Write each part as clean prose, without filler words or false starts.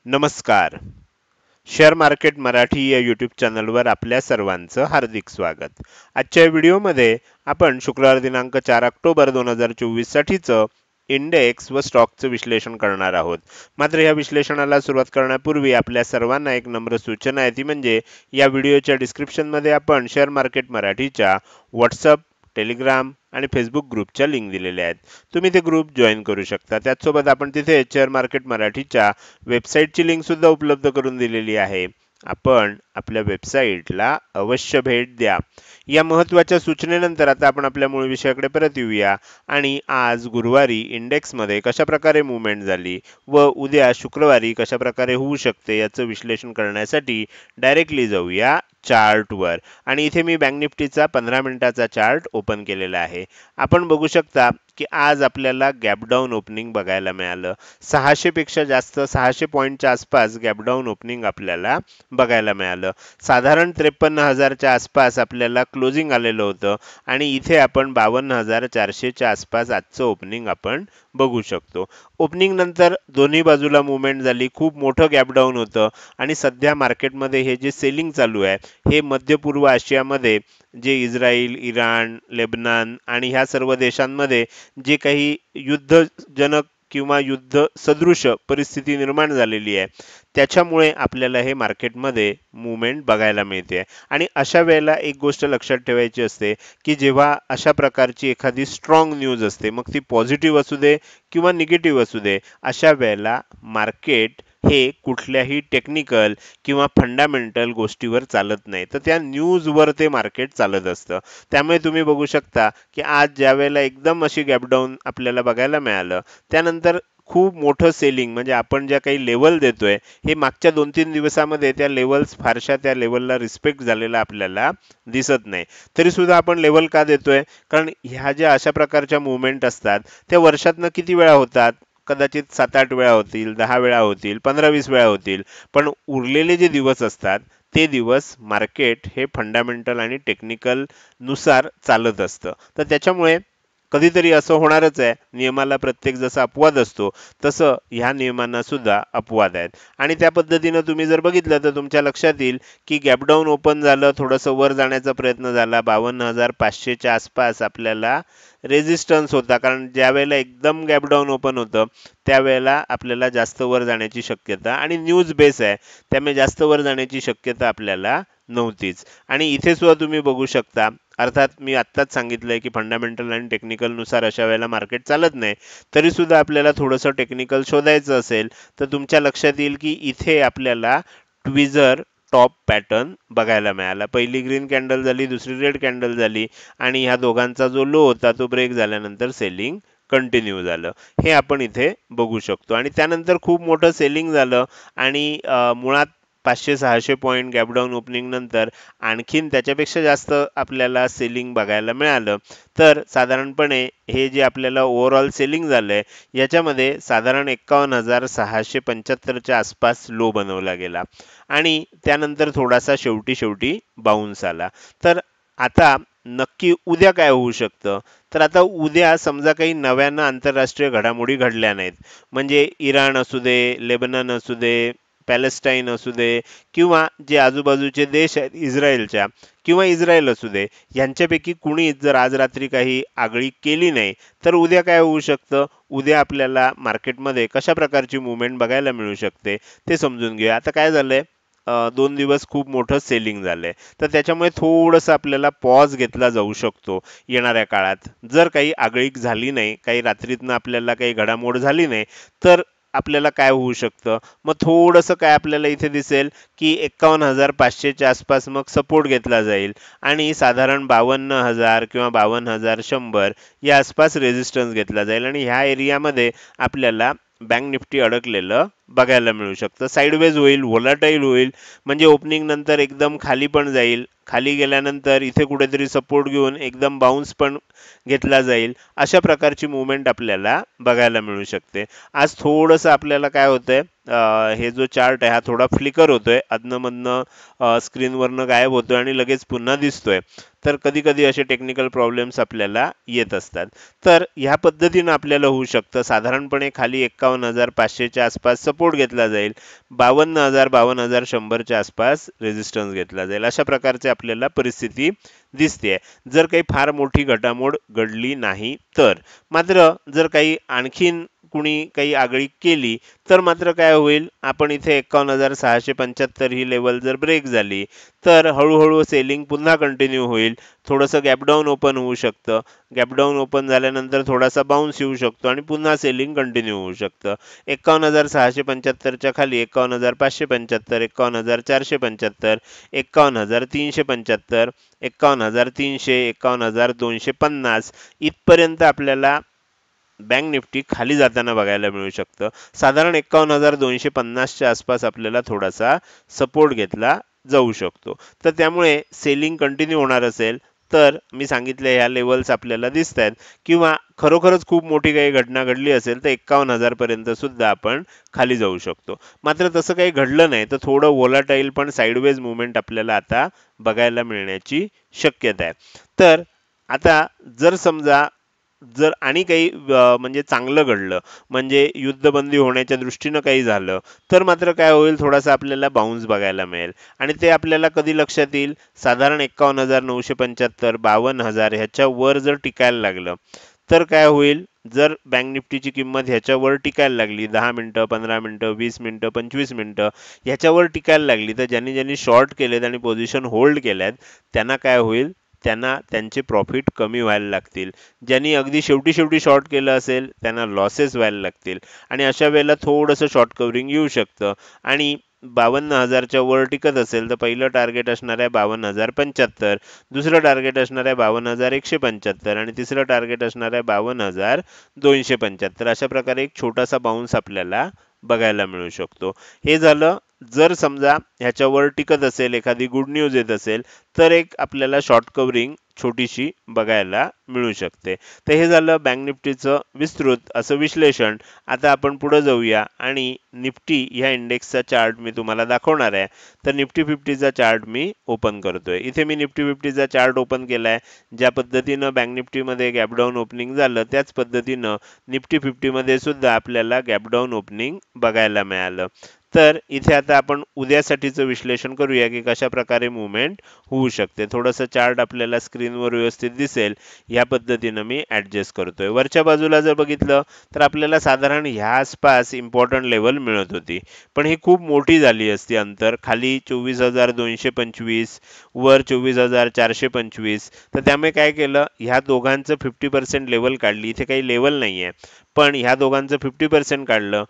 नमस्कार. Share market Marathi या YouTube चॅनलवर आपल्या सर्वांचं हार्दिक स्वागत. आजच्या व्हिडिओमध्ये आपण शुक्रवार दिनांक 4 ऑक्टोबर 2024 साठीचं इंडेक्स व स्टॉकचं विश्लेषण करणार आहोत. मात्र या विश्लेषणाला सुरुवात करण्यापूर्वी आपल्या सर्वांना एक नम्र सूचना आहे, ती म्हणजे या व्हिडिओच्या डिस्क्रिप्शनमध्ये आपण शेअर मार्केट मराठीच्या व्हॉट्सअप, टेलिग्राम आणि फेसबुक ग्रुपच्या लिंक दिलेल्या आहेत. तुम्ही ते ग्रुप जॉईन करू शकता. त्याचसोबत आपण तिथे शेअर मार्केट मराठीच्या वेबसाईटची लिंक सुद्धा उपलब्ध करून दिलेली आहे. आपण आपल्या वेबसाईटला अवश्य भेट द्या. या महत्त्वाच्या सूचनेनंतर आता आपण आपल्या मूळ विषयाकडे परत येऊया आणि आज गुरुवारी इंडेक्समध्ये कशा प्रकारे मूव्हमेंट झाली व उद्या शुक्रवारी कशा प्रकारे होऊ शकते याचं विश्लेषण करण्यासाठी डायरेक्टली जाऊया चार्टवर. आणि इथे मी बँक निफ्टीचा 15 मिनिटाचा चार्ट ओपन केलेला आहे. आपण बघू शकता की आज आपल्याला गॅप डाऊन ओपनिंग बघायला मिळालं. 600 पेक्षा जास्त 600 पॉईंटच्या आसपास गॅप डाऊन ओपनिंग आपल्याला बघायला मिळालं. साधारण 53,000च्या आसपास आपल्याला क्लोजिंग आलेलं होतं आणि इथे आपण 52,400च्या आसपास आजचं ओपनिंग आपण बघू शकतो. ओपनिंग नंतर दोन्ही बाजूला मूव्हमेंट झाली. खूप मोठं गॅप डाऊन होतं आणि सध्या मार्केटमध्ये हे जे सेलिंग चालू आहे हे मध्य पूर्व आशियामध्ये जे इस्रायल, इराण, लेबनान आणि ह्या सर्व देशांमध्ये जे काही युद्धजनक किंवा युद्ध सदृश परिस्थिती निर्माण झालेली आहे त्याच्यामुळे आपल्याला हे मार्केटमध्ये मूव्हमेंट बघायला मिळते. आणि अशा वेळेला एक गोष्ट लक्षात ठेवायची असते की जेव्हा अशा प्रकारची एखादी स्ट्रॉंग न्यूज असते, मग ती पॉझिटिव्ह असू दे किंवा निगेटिव्ह असू दे, अशा वेळेला मार्केट हे कुठल्याही टेक्निकल किंवा फंडामेंटल गोष्टीवर चालत नाही, तर त्या न्यूजवर ते मार्केट चालत असतं. त्यामुळे तुम्ही बघू शकता की आज ज्या वेळेला एकदम अशी गॅप डाऊन आपल्याला बघायला मिळालं त्यानंतर खूप मोठं सेलिंग म्हणजे आपण ज्या काही लेवल देतोय हे मागच्या 2-3 दिवसामध्ये त्या लेवल्स फारशा त्या लेवलला रिस्पेक्ट झालेला आपल्याला दिसत नाही. तरी सुद्धा आपण लेवल का देतोय? कारण ह्या ज्या अशा प्रकारच्या मूव्हमेंट असतात त्या वर्षातनं किती वेळा होतात? कदाचित 7-8 वेळा होतील, 10 वेळा होतील, 15-20 वेळा होतील. पण उरलेले जे दिवस असतात ते दिवस मार्केट हे फंडामेंटल आणि टेक्निकल नुसार चालत असतं. तर त्याच्यामुळे कधीतरी असं होणारच आहे. नियमाला प्रत्येक जसा अपवाद असतो तसं ह्या नियमांना सुद्धा अपवाद आहेत. आणि त्या पद्धतीनं तुम्ही जर बघितलं तर तुमच्या लक्षात येईल की गॅप डाऊन ओपन झालं, थोडंसं वर जाण्याचा प्रयत्न झाला. 52,500च्या आसपास आपल्याला रेझिस्टन्स होता, कारण ज्या वेळेला एकदम गॅप डाऊन ओपन होतं त्यावेळेला आपल्याला जास्त वर जाण्याची शक्यता आणि न्यूज बेस आहे त्यामुळे जास्त वर जाण्याची शक्यता आपल्याला नव्हतीच. आणि इथे सुद्धा तुम्ही बघू शकता, अर्थात मी आत्ताच सांगितलंय की फंडामेंटल आणि टेक्निकल नुसार अशा वेळेला मार्केट चालत नाही, तरी सुद्धा आपल्याला थोडंसं टेक्निकल शोधायचं असेल तर तुमच्या लक्षात येईल की इथे आपल्याला ट्विझर टॉप पॅटर्न बघायला मिळाला. पहिली ग्रीन कॅन्डल झाली, दुसरी रेड कॅन्डल झाली आणि ह्या दोघांचा जो लो होता तो ब्रेक झाल्यानंतर सेलिंग कंटिन्यू झालं, हे आपण इथे बघू शकतो. आणि त्यानंतर खूप मोठं सेलिंग झालं आणि मुळात 500-600 पॉईंट गॅप डाऊन ओपनिंग नंतर आणखीन त्याच्यापेक्षा जास्त आपल्याला सेलिंग बघायला मिळालं. तर साधारणपणे हे जे आपल्याला ओव्हरऑल सेलिंग झालंय याच्यामध्ये साधारण 51,675च्या आसपास लो बनवला गेला आणि त्यानंतर थोडासा शेवटी बाउन्स आला. तर आता नक्की उद्या काय होऊ शकतं? तर आता उद्या समजा काही नव्यानं आंतरराष्ट्रीय घडामोडी घडल्या नाहीत, म्हणजे इराण असू दे, लेबनन असू दे, पॅलेस्टाईन असू दे किंवा जे आजूबाजूचे देश आहेत इस्रायलच्या किंवा इस्रायल असू दे, यांच्यापैकी कुणीच जर आज रात्री काही आगळीक केली नाही तर उद्या काय होऊ शकतं? उद्या आपल्याला मार्केटमध्ये कशा प्रकारची मूव्हमेंट बघायला मिळू शकते ते समजून घेऊया. आता काय झालंय, 2 दिवस खूप मोठं सेलिंग झालंय, तर त्याच्यामुळे थोडंसं आपल्याला पॉज घेतला जाऊ शकतो येणाऱ्या काळात. जर काही आगळीक झाली नाही, काही रात्रीतनं आपल्याला काही घडामोड झाली नाही, तर आपल्याला काय होऊ शकतं? मग थोडंसं काय आपल्याला इथे दिसेल की 51,500च्या आसपास मग सपोर्ट घेतला जाईल आणि साधारण 52,000 किंवा 52,100 या आसपास रेझिस्टन्स घेतला जाईल आणि ह्या एरियामध्ये आपल्याला बँक निफ्टी अडकलेलं बघायला मिळू शकतं. साईडवेज होईल, व्होलाटाईल होईल, म्हणजे ओपनिंग नंतर एकदम खाली पण जाईल, खाली गेल्यानंतर इथे कुठेतरी सपोर्ट घेऊन एकदम बाउन्स पण घेतला जाईल. अशा प्रकारची मूव्हमेंट आपल्याला बघायला मिळू शकते. आज थोडंसं आपल्याला काय होतंय, हे जो चार्ट आहे हा थोडा फ्लिकर होतोय, अधनं स्क्रीनवरनं गायब होतोय आणि लगेच पुन्हा दिसतोय. तर कधी कधी असे टेक्निकल प्रॉब्लेम्स आपल्याला येत असतात. तर ह्या पद्धतीनं आपल्याला होऊ शकतं. साधारणपणे खाली 51,500च्या आसपास सपोर्ट घेतला जाईल, 52,000-52,100च्या आसपास रेझिस्टन्स घेतला जाईल. अशा प्रकारचे आपल्याला परिस्थिती दिसते जर काही फार मोठी घडामोड घडली नाही तर. मात्र जर काही आणखीन कुणी काही आगळीक केली तर मात्र काय होईल, आपण इथे 51,675 ही लेवल जर ब्रेक झाली तर हळूहळू सेलिंग पुन्हा कंटिन्यू होईल. थोडंसं गॅपडाऊन ओपन होऊ शकतं, गॅपडाऊन ओपन झाल्यानंतर थोडासा बाउन्स येऊ शकतो आणि पुन्हा सेलिंग कंटिन्यू होऊ शकतं. 51,675च्या खाली 51,575, 51,475, 51,375, 51,300, 51,250 इथपर्यंत आपल्याला बँक निफ्टी खाली जाताना बघायला मिळू शकतं. साधारण 51,250च्या आसपास आपल्याला थोडासा सपोर्ट घेतला जाऊ शकतो. तर त्यामुळे सेलिंग कंटिन्यू होणार असेल तर मी सांगितले ह्या लेवल्स आपल्याला दिसत आहेत, किंवा खरोखरच खूप मोठी काही घटना घडली असेल तर 51,000 पर्यंत सुद्धा आपण खाली जाऊ शकतो. मात्र तसं काही घडलं नाही तर थोडं व्होलाटाईल पण साईडवेज मुवमेंट आपल्याला आता बघायला मिळण्याची शक्यता आहे. तर आता जर समजा जर आणि काही म्हणजे चांगलं घडलं, म्हणजे युद्धबंदी होण्याच्या दृष्टीनं काही झालं तर मात्र काय होईल, थोडासा आपल्याला बाउन्स बघायला मिळेल. आणि ते आपल्याला कधी लक्षात येईल, साधारण 51,975, 52,000 ह्याच्या वर जर टिकायला लागलं तर काय होईल, जर बँक निफ्टीची किंमत ह्याच्यावर टिकायला लागली 10 मिनिटं, 15 मिनिटं, 20 मिनिटं, 25 मिनिटं ह्याच्यावर टिकायला लागली, तर ज्यांनी शॉर्ट केलेत आणि पोझिशन होल्ड केल्यात त्यांना काय होईल, त्यांना त्यांचे प्रॉफिट कमी व्हायला लागतील. ज्यांनी अगदी शेवटी शेवटी शॉर्ट केलं असेल त्यांना लॉसेस व्हायला लागतील. आणि अशा वेळेला थोडंसं शॉर्ट कव्हरिंग येऊ शकतं. आणि 52,000च्या वर टिकत असेल तर पहिलं टार्गेट असणार आहे 52,075, दुसरं टार्गेट असणार आहे 52,175 आणि तिसरं टार्गेट असणार आहे 52,275. अशा प्रकारे एक छोटासा बाउन्स आपल्याला बघायला मिळू शकतो. हे झालं जर समजा ह्याच्यावर टिकत असेल, एखादी गुड न्यूज येत असेल तर एक आपल्याला शॉर्ट कव्हरिंग छोटीशी बघायला मिळू शकते. तर हे झालं बँक निफ्टीचं विस्तृत असं विश्लेषण. आता आपण पुढे जाऊया आणि निफ्टी ह्या इंडेक्सचा चार्ट मी तुम्हाला दाखवणार आहे. तर निफ्टी 50चा चार्ट मी ओपन करतोय. इथे मी निफ्टी 50चा चार्ट ओपन केलाय. ज्या पद्धतीनं बँक निफ्टीमध्ये गॅपडाऊन ओपनिंग झालं त्याच पद्धतीनं निफ्टी 50मध्ये सुद्धा आपल्याला गॅपडाऊन ओपनिंग बघायला मिळालं. तर इथे आता आपण उद्यासाठीचं विश्लेषण करूया की कशा प्रकारे मुवमेंट होऊ शकते. थोडंसं चार्ट आपल्याला स्क्रीनवर व्यवस्थित दिसेल ह्या पद्धतीनं मी ऍडजस्ट करतोय. वरच्या बाजूला जर बघितलं तर आपल्याला साधारण ह्या आसपास इम्पॉर्टंट लेवल मिळत होती, पण ही खूप मोठी झाली असती अंतर. खाली 24,225, वर 24,425. तर त्यामुळे काय केलं, ह्या दोघांचं 50% लेवल काढली. इथे काही लेवल नाहीये पण ह्या दोघांचं 50% काढलं.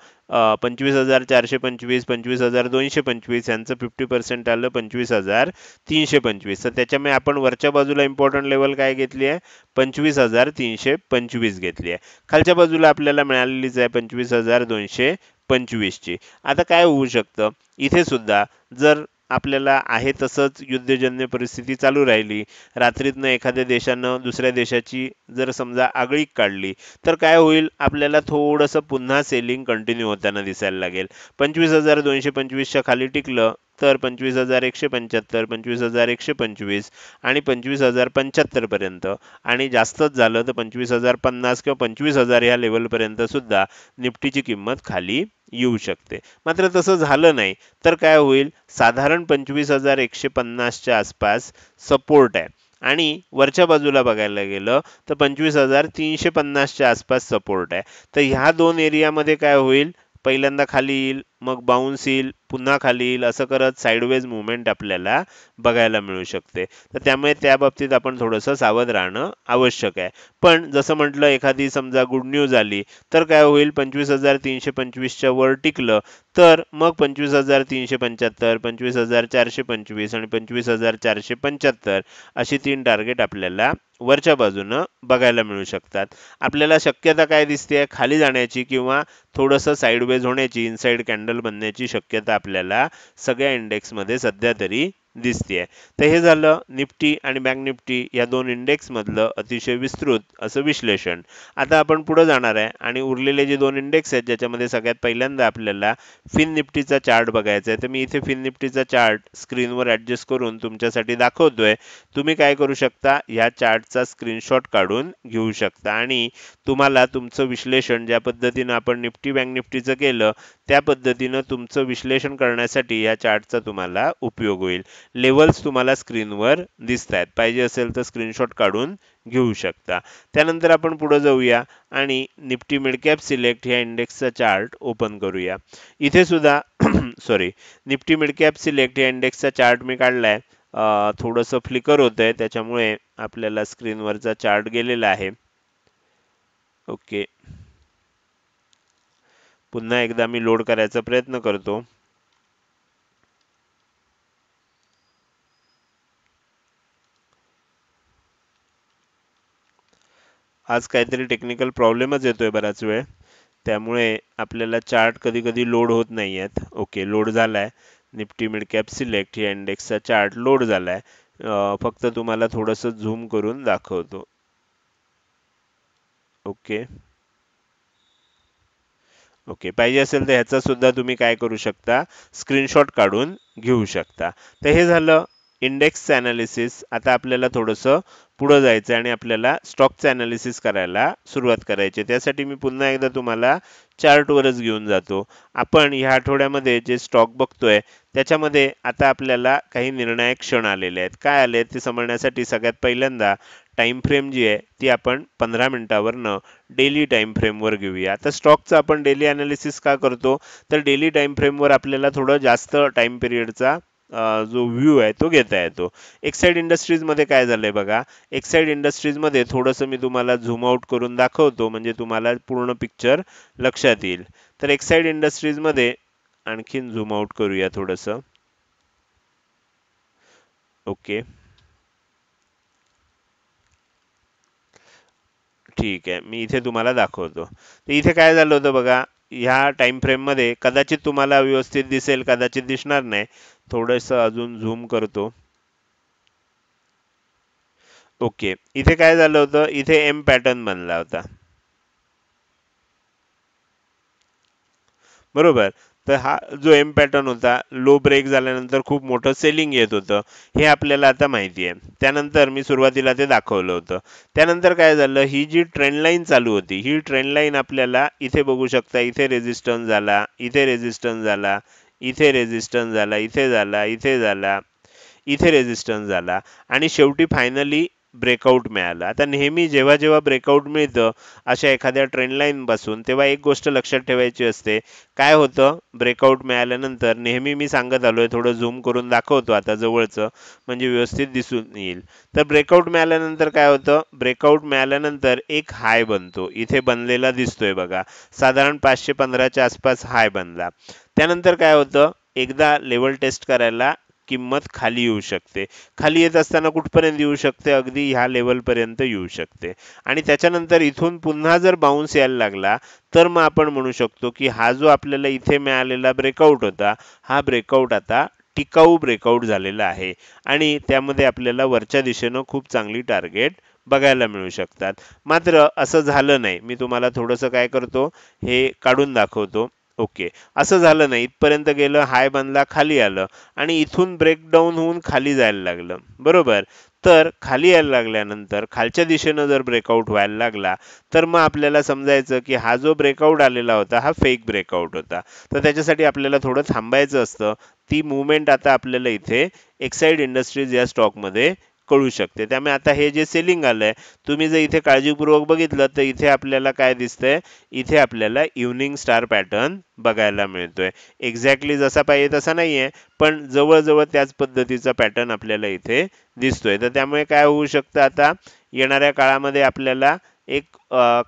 25,425, 25,225 यांचं 50% आलं 25,325. तर त्याच्यामुळे आपण वरच्या बाजूला इम्पॉर्टंट लेवल काय घेतली आहे, 25,325 घेतली आहे. खालच्या बाजूला आपल्याला मिळालेलीच आहे 25,225 ची. आता काय होऊ शकतं, इथे सुद्धा जर आपल्याला आहे तसंच युद्धजन्य परिस्थिती चालू राहिली, रात्रीतनं एखाद्या देशानं दुसऱ्या देशाची जर समजा आगळीक काढली तर काय होईल, आपल्याला थोडंसं पुन्हा सेलिंग कंटिन्यू होताना दिसायला लागेल. 25,225च्या खाली टिकलं तर 25,175, 25,125 आणि 25,075 पर्यंत, आणि जास्तच झालं तर 25,050 किंवा 25,000 ह्या लेवलपर्यंत सुद्धा निफ्टीची किंमत खाली येऊ शकते. मात्र तसं झालं नाही तर काय होईल, साधारण 25,150च्या आसपास सपोर्ट आहे आणि वरच्या बाजूला बघायला गेलं तर 25,350च्या आसपास सपोर्ट आहे. तर ह्या दोन एरियामध्ये काय होईल, पहिल्यांदा खाली येईल, मग बाउन्स येईल, पुन्हा खाली येईल, असं करत साईडवेज मुवमेंट आपल्याला बघायला मिळू शकते. तर त्यामुळे त्या बाबतीत आपण थोडंसं सावध राहणं आवश्यक आहे. पण जसं म्हटलं, एखादी समजा गुड न्यूज आली तर काय होईल, 25,325च्या वर टिकलं तर मग 25,375, 25,425 आणि 25,475 अशी 3 टार्गेट आपल्याला वरच्या बाजूनं बघायला मिळू शकतात. आपल्याला शक्यता काय दिसते, खाली जाण्याची किंवा थोडंसं साईडवेज होण्याची, इनसाइड कॅन्डल बनण्याची शक्यता आपल्याला सगळ्या इंडेक्समध्ये सध्या तरी दिसते. तर हे झालं निफ्टी आणि बँक निफ्टी या दोन इंडेक्स मधलं अतिशय विस्तृत असं विश्लेषण. आता आपण पुढे जाणार आहे आणि उरलेले जे दोन इंडेक्स आहेत ज्याच्यामध्ये सगळ्यात पहिल्यांदा आपल्याला फिन निफ्टीचा चार्ट बघायचा आहे. तर मी इथे फिन निफ्टीचा चार्ट स्क्रीनवर ऍडजस्ट करून तुमच्यासाठी दाखवतोय. तुम्ही काय करू शकता, या चार्टचा स्क्रीनशॉट काढून घेऊ शकता आणि तुम्हाला तुमचं विश्लेषण ज्या पद्धतीनं आपण निफ्टी बँक निफ्टीचं केलं त्या पद्धतीनं तुमचं विश्लेषण करण्यासाठी या चार्टचा तुम्हाला उपयोग होईल. लेवल्स तुम्हाला स्क्रीनवर दिसत आहेत. पाहिजे असेल तर स्क्रीनशॉट काढून घेऊ शकता. त्यानंतर आपण पुढे जाऊया आणि निफ्टी मिड कॅप सिलेक्ट या इंडेक्सचा चार्ट ओपन करूया. इथे सुद्धा sorry, Nifty mid cap select या इंडेक्सचा चार्ट मी काढलाय. थोडंसं फ्लिकर होतंय, त्याच्यामुळे आपल्याला स्क्रीनवरचा चार्ट गेलेला आहे. ओके, पुन्हा एकदा मी लोड करायचा प्रयत्न करतो. आज काहीतरी टेक्निकल प्रॉब्लेमच येतोय बराच वेळ, त्यामुळे आपल्याला चार्ट कधी कधी लोड होत नाही आहेत. ओके, लोड झालाय. निफ्टी मिड कॅप सिलेक्ट या इंडेक्सचा चार्ट लोड झालाय. फक्त तुम्हाला थोडंसं झूम करून दाखवतो. ओके ओके, पाहिजे असेल तर ह्याचा सुद्धा तुम्ही काय करू शकता, स्क्रीनशॉट काढून घेऊ शकता. तर हे झालं इंडेक्सचं ॲनालिसिस. आता आपल्याला थोडंसं पुढं जायचं आणि आपल्याला स्टॉकचं ॲनालिसिस करायला सुरुवात करायची. त्यासाठी मी पुन्हा एकदा तुम्हाला चार्टवरच घेऊन जातो. आपण ह्या आठवड्यामध्ये जे स्टॉक बघतोय त्याच्यामध्ये आता आपल्याला काही निर्णायक क्षण आलेले आहेत. काय आले ते समजण्यासाठी सगळ्यात पहिल्यांदा टाइम फ्रेम जी आहे ती आपण 15 मिनिटावरनं डेली टाइम फ्रेमवर घेऊया. आता स्टॉकचं आपण डेली अनालिसिस का करतो, तर डेली टाइम फ्रेमवर आपल्याला थोडं जास्त टाइम पिरियडचा जो व्ह्यू आहे तो घेता येतो. एक्साइड इंडस्ट्रीजमध्ये काय झालंय बघा. एक्साइड इंडस्ट्रीजमध्ये थोडंसं मी तुम्हाला झूम आउट करून दाखवतो, म्हणजे तुम्हाला पूर्ण पिक्चर लक्षात येईल. तर एक्साइड इंडस्ट्रीजमध्ये आणखीन झूम आउट करूया थोडंसं. ओके, ठीक आहे, मी इथे तुम्हाला दाखवतो. तर इथे काय झालं होतं बघा, ह्या टाइम फ्रेम मध्ये कदाचित तुम्हाला व्यवस्थित दिसेल, कदाचित दिसणार नाही. थोडंसं अजून झूम करतो. ओके, इथे काय झालं होतं, इथे एम पॅटर्न बनला होता, बरोबर. तर हा जो एम पॅटर्न होता, लो ब्रेक झाल्यानंतर खूप मोठं सेलिंग येत होतं, हे आपल्याला आता माहिती आहे. त्यानंतर मी सुरुवातीला ते दाखवलं होतं. त्यानंतर काय झालं, ही जी ट्रेंड लाईन चालू होती, ही ट्रेंड लाईन आपल्याला इथे बघू शकता. इथे रेजिस्टन्स झाला, इथे रेजिस्टन्स झाला, इथे रेजिस्टन्स झाला, इथे झाला, इथे झाला, इथे रेजिस्टन्स झाला आणि शेवटी फायनली ब्रेकआउट मिळाला. आता नेहमी जेव्हा जेव्हा ब्रेकआउट मिळतं अशा एखाद्या ट्रेंड लाईन पासून, तेव्हा एक गोष्ट लक्षात ठेवायची असते. काय होतं, ब्रेकआउट मिळाल्यानंतर नेहमी मी सांगत आलोय, थोडं झूम करून दाखवतो आता जवळचं, म्हणजे व्यवस्थित दिसून येईल. तर ब्रेकआउट मिळाल्यानंतर काय होतं, ब्रेकआउट मिळाल्यानंतर एक हाय बनतो, इथे बनलेला दिसतोय बघा. साधारण 515च्या आसपास हाय बनला. त्यानंतर काय होतं, एकदा लेवल टेस्ट करायला किंमत खाली येऊ शकते. खाली येत असताना कुठपर्यंत येऊ शकते, अगदी ह्या लेवल पर्यंत येऊ शकते. आणि त्याच्यानंतर इथून पुन्हा जर बाउन्स यायला लागला, तर मग आपण म्हणू शकतो की हा जो आपल्याला इथे मिळालेला ब्रेकआउट होता, हा ब्रेकआउट आता टिकाऊ ब्रेकआउट झालेला आहे आणि त्यामध्ये आपल्याला वरच्या दिशेनं खूप चांगली टार्गेट बघायला मिळू शकतात. मात्र असं झालं नाही. मी तुम्हाला थोडंसं काय करतो, हे काढून दाखवतो. ओके, असं झालं नाही. इथपर्यंत गेलं, हाय बनला, खाली आलं आणि इथून ब्रेकडाऊन होऊन खाली जायला लागलं, बरोबर. तर खाली यायला लागल्यानंतर खालच्या दिशेनं जर ब्रेकआउट व्हायला लागला, तर मग आपल्याला समजायचं की हा जो ब्रेकआउट आलेला होता हा फेक ब्रेकआउट होता. तर त्याच्यासाठी आपल्याला थोडं थांबायचं असतं. ती मुवमेंट आता आपल्याला इथे एक्साइड इंडस्ट्रीज या स्टॉकमध्ये कळू शकते. त्यामुळे आता हे जे सेलिंग आलंय, तुम्ही जर इथे काळजीपूर्वक बघितलं तर इथे आपल्याला काय दिसतंय, इथे आपल्याला इव्हनिंग स्टार पॅटर्न बघायला मिळतोय. एक्झॅक्टली जसा पाहिजे तसा नाहीये, पण जवळजवळ त्याच पद्धतीचा पॅटर्न आपल्याला इथे दिसतोय. तर त्यामुळे काय होऊ शकतं, आता येणाऱ्या काळामध्ये आपल्याला एक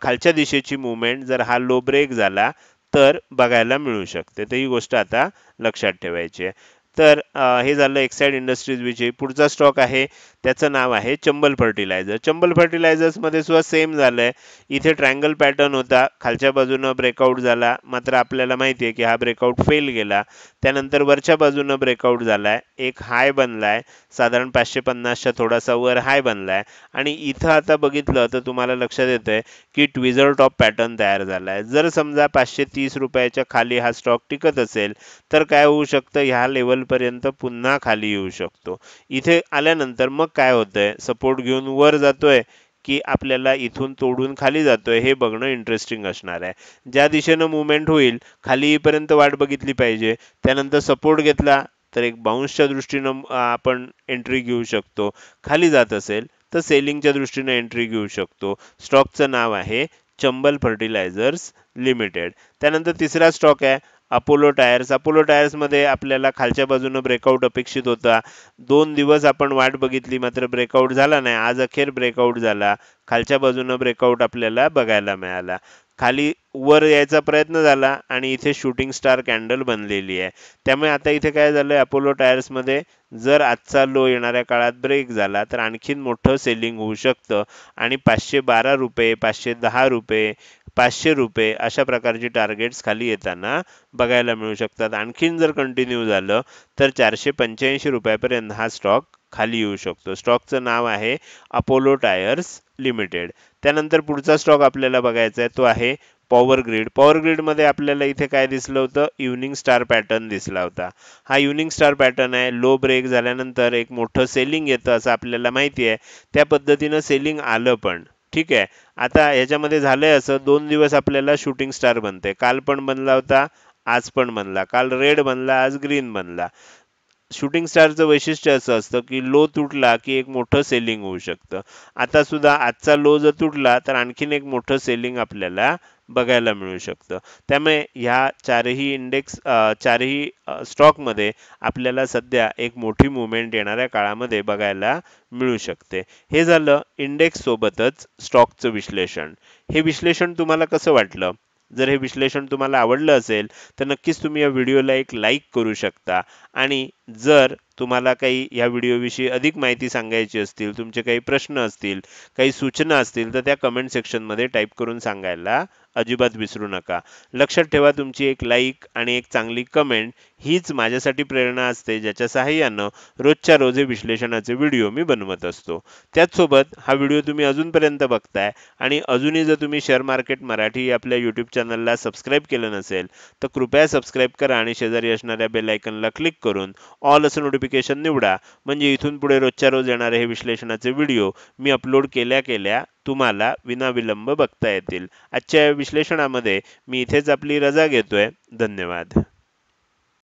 खालच्या दिशेची मुवमेंट जर हा लो ब्रेक झाला तर बघायला मिळू शकते. तर ही गोष्ट आता लक्षात ठेवायची आहे. तर हे झालं एक्साइड इंडस्ट्रीज विषयी. पुढचा स्टॉक आहे, त्याचं नाव आहे चंबल फर्टिलायझर. चंबल फर्टिलायझर्समध्ये सुद्धा सेम झालंय. इथे ट्रायंगल पॅटर्न होता, खालच्या बाजूनं ब्रेकआउट झाला, मात्र आपल्याला माहिती आहे की हा ब्रेकआउट फेल गेला. त्यानंतर वरच्या बाजूनं ब्रेकआउट झालाय, एक हाय बनलाय, साधारण 550च्या थोडासा वर हाय बनलाय आणि इथं आता बघितलं तर तुम्हाला लक्षात येतंय की ट्विझर टॉप पॅटर्न तयार झालाय. जर समजा 530 रुपयाच्या खाली हा स्टॉक टिकत असेल, तर काय होऊ शकतं, ह्या लेवलपर्यंत पुन्हा खाली येऊ शकतो. इथे आल्यानंतर मग काय होतंय, सपोर्ट घेऊन वर जातोय की आपल्याला इथून तोडून खाली जातोय हे बघणं इंटरेस्टिंग असणार आहे. ज्या दिशेनं मुवमेंट होईल खाली येईपर्यंत वाट बघितली पाहिजे. त्यानंतर सपोर्ट घेतला तर एक बाउन्सच्या दृष्टीनं आपण एंट्री घेऊ शकतो. खाली जात असेल तर सेलिंगच्या दृष्टीने एंट्री घेऊ शकतो. स्टॉकचं नाव आहे चंबल फर्टिलायझर्स लिमिटेड. त्यानंतर तिसरा स्टॉक आहे अपोलो टायर्स. अपोलो टायर्स मध्ये आपल्याला खालच्या बाजूने ब्रेकआउट अपेक्षित होता. 2 दिवस आपण वाट बघितली मात्र ब्रेकआउट झाला नाही. आज अखेर ब्रेकआउट झाला. खालच्या बाजूने ब्रेकआउट आपल्याला बघायला मिळाला. खाली वर यायचा प्रयत्न झाला आणि इथे शूटिंग स्टार कॅन्डल बनलेली आहे. त्यामुळे आता इथे काय झालंय अपोलो टायर्स मध्ये जर आजचा लो येणाऱ्या काळात ब्रेक झाला तर आणखीन मोठं सेलिंग होऊ शकतं आणि 512 रुपये, 510 रुपये, 500 रुपये अशा प्रकारची टार्गेट्स खाली येताना बघायला मिळू शकतात. आणखीन जर कंटिन्यू झालं तर 485 रुपयापर्यंत हा स्टॉक खाली येऊ शकतो. स्टॉकचं नाव आहे अपोलो टायर्स लिमिटेड. त्यानंतर पुढचा स्टॉक आपल्याला बघायचा आहे तो आहे पॉवर ग्रिड. पॉवर ग्रिड मध्ये आपल्याला इथे काय दिसलं होतं इव्हनिंग स्टार पॅटर्न दिसला होता. हा इव्हनिंग स्टार पॅटर्न आहे. लो ब्रेक झाल्यानंतर एक मोठं सेलिंग येतं असं आपल्याला माहिती आहे. त्या पद्धतीनं सेलिंग आलं पण ठीक आहे. आता ह्याच्यामध्ये झालंय असं 2 दिवस आपल्याला शूटिंग स्टार बनते. काल पण बनला होता, आज पण बनला. काल रेड बनला, आज ग्रीन बनला. शूटिंग स्टारचं वैशिष्ट्य असं असतं की लो तुटला की एक मोठं सेलिंग होऊ शकतं. आता सुद्धा आजचा लो जर तुटला तर आणखीन एक मोठं सेलिंग आपल्याला बघायला मिळू शकतं. त्यामुळे ह्या चारही स्टॉकमध्ये आपल्याला सध्या एक मोठी मुवमेंट येणाऱ्या काळामध्ये बघायला मिळू शकते. हे झालं इंडेक्स सोबतच स्टॉकचं विश्लेषण. हे विश्लेषण तुम्हाला कसं वाटलं? जर हे विश्लेषण तुम्हाला आवडलं असेल तर नक्कीच तुम्ही या व्हिडिओला एक लाईक करू शकता आणि जर तुम्हाला काही या व्हिडिओविषयी अधिक माहिती सांगायची असतील, तुमचे काही प्रश्न असतील, काही सूचना असतील तर त्या कमेंट सेक्शनमध्ये टाईप करून सांगायला अजिबात विसरू नका. लक्षात ठेवा तुमची एक लाईक आणि एक चांगली कमेंट हीच माझ्यासाठी प्रेरणा असते ज्याच्या सहाय्यानं रोजच्या रोज हे विश्लेषणाचे व्हिडिओ मी बनवत असतो. त्याचसोबत हा व्हिडिओ तुम्ही अजूनपर्यंत बघताय आणि अजूनही जर तुम्ही शेअर मार्केट मराठी आपल्या यूट्यूब चॅनलला सबस्क्राईब केलं नसेल तर कृपया सबस्क्राईब करा आणि शेजारी असणाऱ्या बेल आयकॉनला क्लिक करून ऑल असं नोटिफिकेशन निवडा. म्हणजे इथून पुढे रोजच्या रोज येणारे हे विश्लेषणाचे व्हिडिओ मी अपलोड केल्या केल्या तुम्हाला विनाविलंब बघता येतील. आजच्या या विश्लेषणामध्ये मी इथेच आपली रजा घेतोय. धन्यवाद.